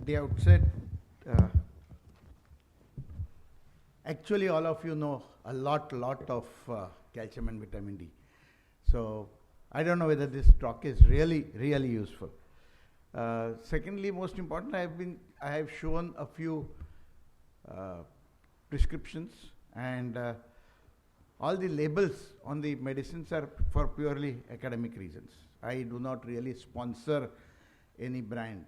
the outset, actually all of you know a lot of calcium and vitamin D. So I don't know whether this talk is really useful. Secondly, most important, I have shown a few prescriptions, and all the labels on the medicines are for purely academic reasons. I do not really sponsor any brand.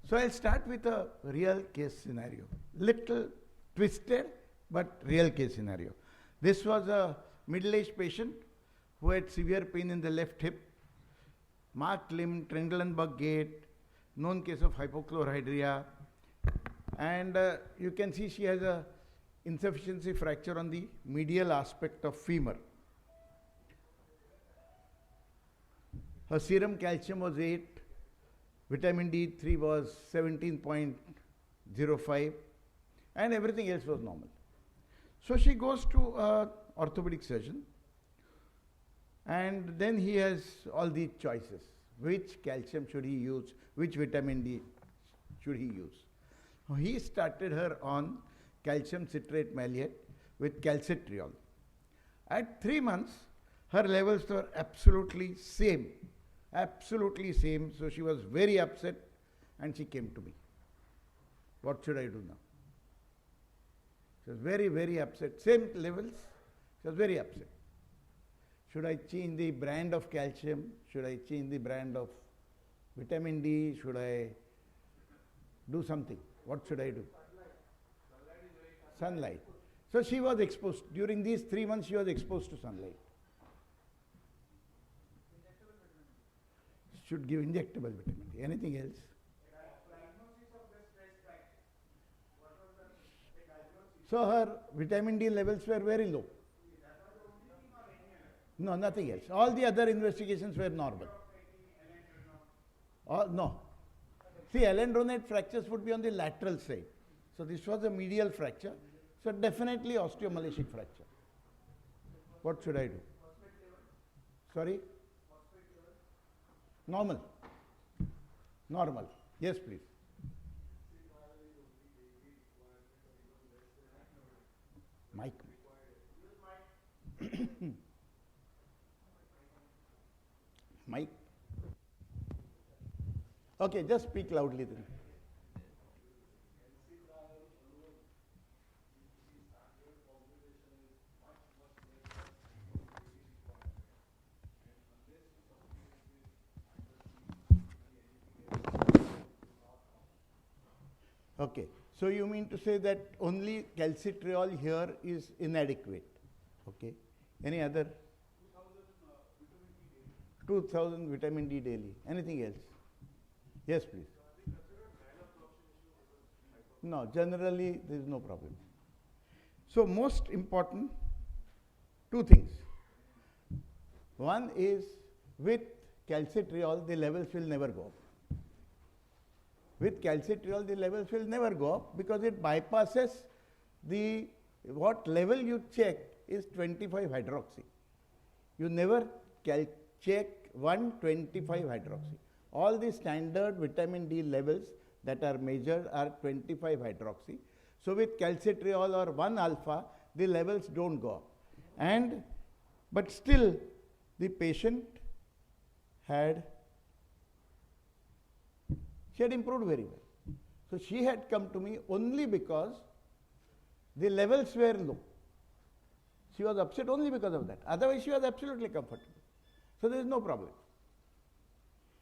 So I'll start with a real case scenario. Little twisted, but real case scenario. This was a middle-aged patient who had severe pain in the left hip, marked limb, Trendelenburg gait, known case of hypochlorhydria, and you can see she has a insufficiency fracture on the medial aspect of femur. Her serum calcium was 8, vitamin D3 was 17.05, and everything else was normal. So she goes to an orthopedic surgeon, and then he has all these choices. Which calcium should he use? Which vitamin D should he use? He started her on calcium citrate maleate with calcitriol. At 3 months, her levels were absolutely same. So she was very upset, and she came to me. What should I do now? She was very upset. Same levels, she was very upset. Should I change the brand of calcium? Should I change the brand of vitamin D? Should I do something? What should I do? Sunlight. So she was exposed. During these 3 months, she was exposed to sunlight. Should give injectable vitamin D. Anything else? So her vitamin D levels were very low. No, nothing else. All the other investigations were normal. No. See, alendronate fractures would be on the lateral side. So this was a medial fracture. So definitely osteomalacic fracture. What should I do? Sorry? Normal. Yes, please. Mic. Mic. Okay, just speak loudly then. Okay, so you mean to say that only calcitriol here is inadequate? Okay. Any other? 2000 vitamin D daily. Anything else? Yes, please. No, generally there is no problem. So most important, 2 things. One is with calcitriol, the levels will never go up. With calcitriol, the levels will never go up because it bypasses what level you check is 25 hydroxy. You never check 125 hydroxy. All the standard vitamin D levels that are measured are 25 hydroxy. So with calcitriol or 1 alpha, the levels don't go up. But still, the patient had improved very well. So she had come to me only because the levels were low. She was upset only because of that. Otherwise, she was absolutely comfortable. So there is no problem.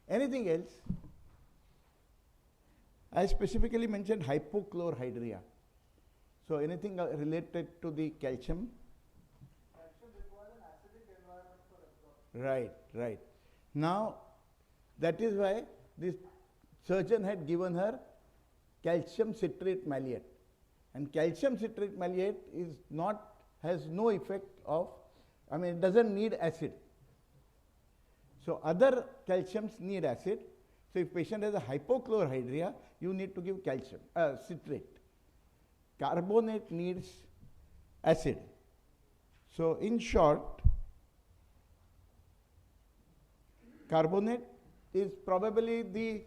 Anything else? I specifically mentioned hypochlorhydria. So anything related to the calcium? Calcium requires an acidic environment for absorption. Right. Now, that is why this surgeon had given her calcium citrate maleate. And calcium citrate maleate has no effect it doesn't need acid. So other calciums need acid. So if patient has a hypochlorhydria, you need to give calcium, citrate. Carbonate needs acid. So in short, carbonate is probably the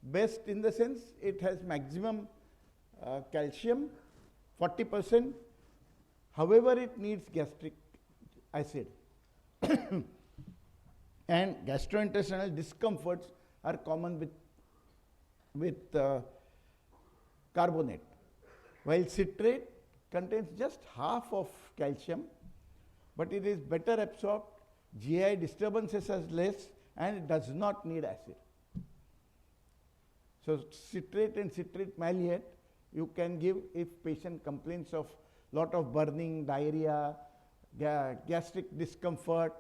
Best in the sense it has maximum calcium, 40%. However, it needs gastric acid. And gastrointestinal discomforts are common with carbonate. While citrate contains just half of calcium, but it is better absorbed, GI disturbances are less, and it does not need acid. So citrate and citrate maleate you can give if patient complains of lot of burning, diarrhea, gastric discomfort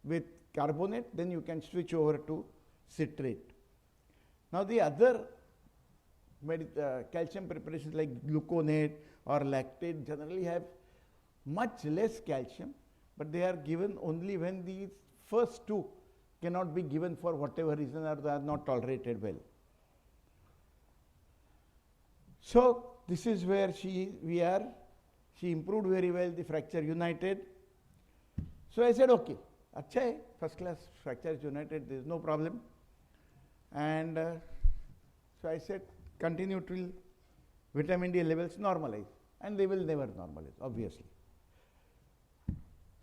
with carbonate, then you can switch over to citrate. Now the other calcium preparations like gluconate or lactate generally have much less calcium, but they are given only when these first two cannot be given for whatever reason or they are not tolerated well. So this is where she improved very well, the fracture united. So I said, okay, अच्छा है, first class, fracture is united, there is no problem. And so I said, continue till vitamin D levels normalize, and they will never normalize, obviously.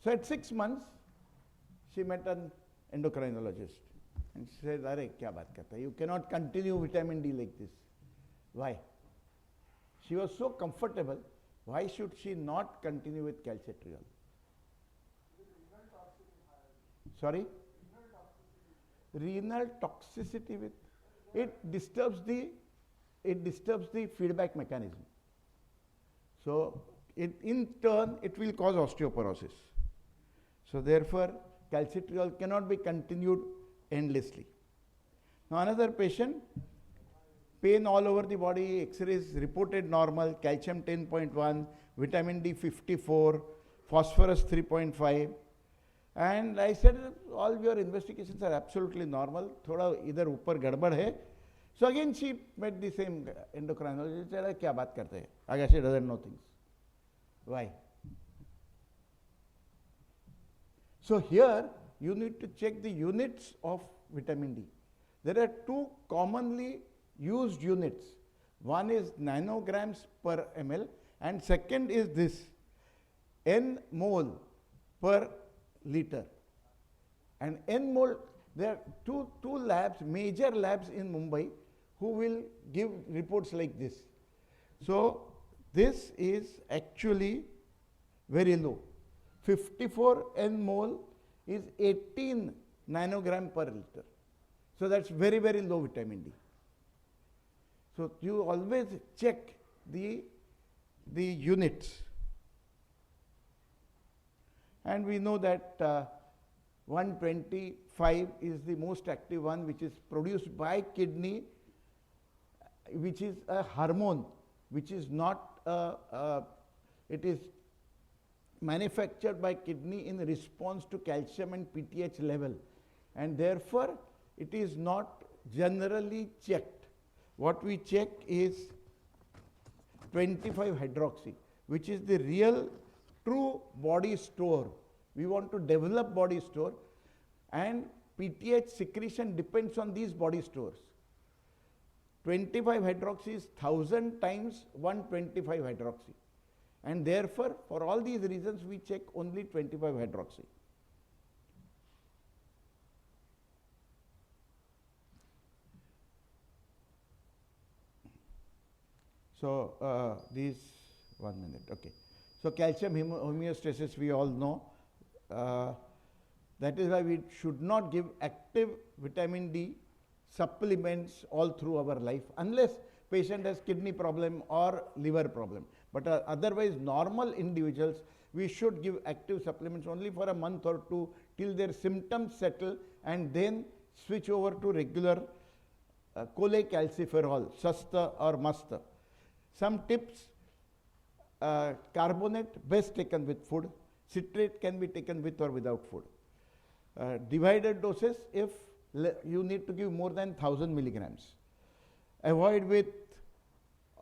So at 6 months, she met an endocrinologist, and she said, "Arey, kya baat karta hai? You cannot continue vitamin D like this. Why?" She was so comfortable. Why should she not continue with calcitriol? Sorry? Renal toxicity with it disturbs the feedback mechanism. So in turn it will cause osteoporosis. So therefore calcitriol cannot be continued endlessly. Now another patient, pain all over the body, X-rays reported normal, calcium 10.1, vitamin D 54, phosphorus 3.5. And I said, all your investigations are absolutely normal, thoda idhar upar gadbad hai. So again she met the same endocrinologist, said, kya baat karte hai? Agashe doesn't know things. Why? So here you need to check the units of vitamin D. There are two commonly used units. One is nanograms per ml and second is this, n mole per liter. And n mole, there are two labs, major labs in Mumbai who will give reports like this. So this is actually very low. 54 n mole is 18 nanogram per liter. So that's very, very low vitamin D. So you always check the units. And we know that 125 is the most active one, which is produced by kidney, which is a hormone, which is not it is manufactured by kidney in response to calcium and PTH level, and therefore it is not generally checked. What we check is 25 hydroxy, which is the real true body store. We want to develop body store, and PTH secretion depends on these body stores. 25 hydroxy is 1000 times 125 hydroxy, and therefore for all these reasons we check only 25 hydroxy. So these 1 minute, okay. So calcium homeostasis we all know. That is why we should not give active vitamin D supplements all through our life unless patient has kidney problem or liver problem. But otherwise normal individuals, we should give active supplements only for a month or two till their symptoms settle, and then switch over to regular cholecalciferol, Sasta or Masta. Some tips: carbonate best taken with food, citrate can be taken with or without food. Divided doses if you need to give more than 1000 milligrams. Avoid with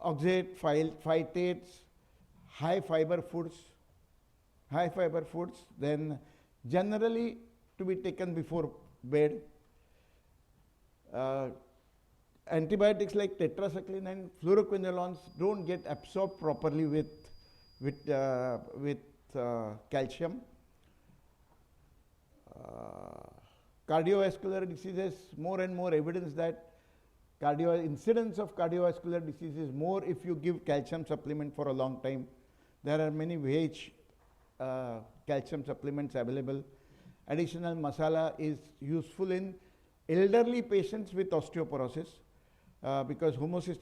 oxate, phytates, high fiber foods, then generally to be taken before bed. antibiotics like tetracycline and fluoroquinolones don't get absorbed properly with calcium. Cardiovascular diseases, more and more evidence that incidence of cardiovascular disease is more if you give calcium supplement for a long time. There are many wage calcium supplements available. Additional masala is useful in elderly patients with osteoporosis because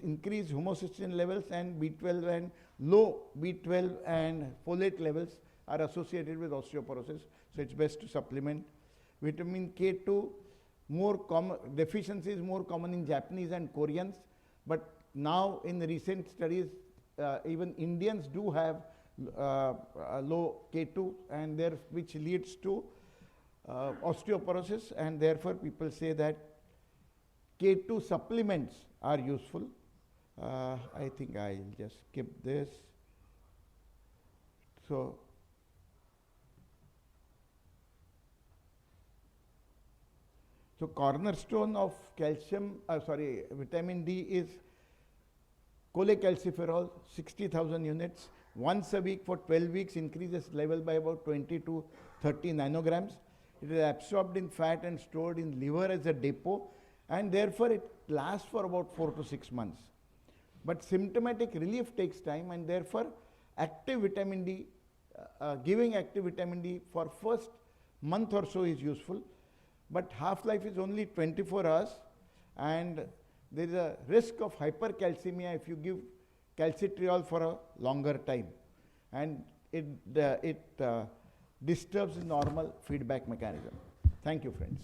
increased homocysteine levels and B12 and low B12 and folate levels are associated with osteoporosis. So it's best to supplement. Vitamin K2, deficiency is more common in Japanese and Koreans, but now in the recent studies, even Indians do have low K2, and which leads to osteoporosis, and therefore people say that K2 supplements are useful. I think I'll just skip this. So cornerstone of vitamin D is cholecalciferol, 60,000 units. Once a week for 12 weeks increases level by about 20 to 30 nanograms. It is absorbed in fat and stored in liver as a depot, and therefore it lasts for about 4 to 6 months. But symptomatic relief takes time, and therefore active vitamin D, giving active vitamin D for first month or so is useful. But half-life is only 24 hours, and there is a risk of hypercalcemia if you give calcitriol for a longer time, and it disturbs the normal feedback mechanism. Thank you, friends.